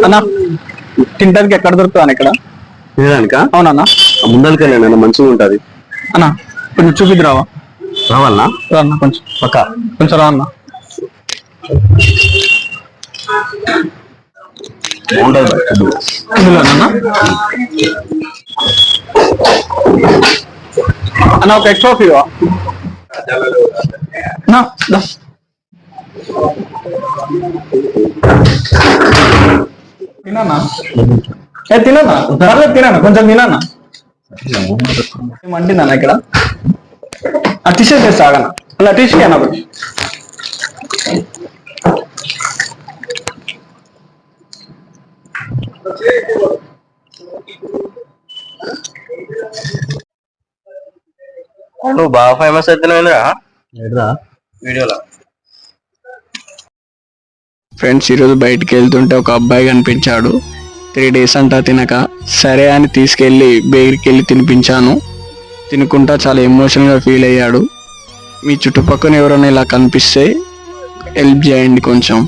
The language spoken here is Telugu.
అన్నా తినడానికి ఎక్కడ దొరుకుతాను ఇక్కడ తినడానికా? అవునన్నా ముందరికెళ్ళండి, మంచిగా ఉంటది. అన్నా కొంచెం చూపిద్దురావా? రావాలనా? రా అన్న కొంచెం పక్క కొంచెం రా అన్న. ఇందులోనన్నా అన్న ఒక ఎక్స్ట్రా ఫీవా తినన్నా తినన్నా పర్లేదు తినన్నా కొంచెం తినన్నా. ఏమంటుందన్న ఇక్కడ టీషర్ట్ చేస్తా ఆగన్నా అలా టీషర్ట్ అన్న ఒకటి. నువ్వు బాగా ఫేమస్ అవుతున్నావురా వీడియోలో. ఫ్రెండ్స్ ఈరోజు బయటికి వెళ్తుంటే ఒక అబ్బాయి కనిపించాడు. 3 days అంతా తినక, సరే అని తీసుకెళ్ళి బేకరీకి వెళ్ళి తినిపించాను. తినుకుంటా చాలా ఎమోషనల్గా ఫీల్ అయ్యాడు. మీ చుట్టుపక్కల ఎవరైనా ఇలా కనిపిస్తే హెల్ప్ చేయండి కొంచెం.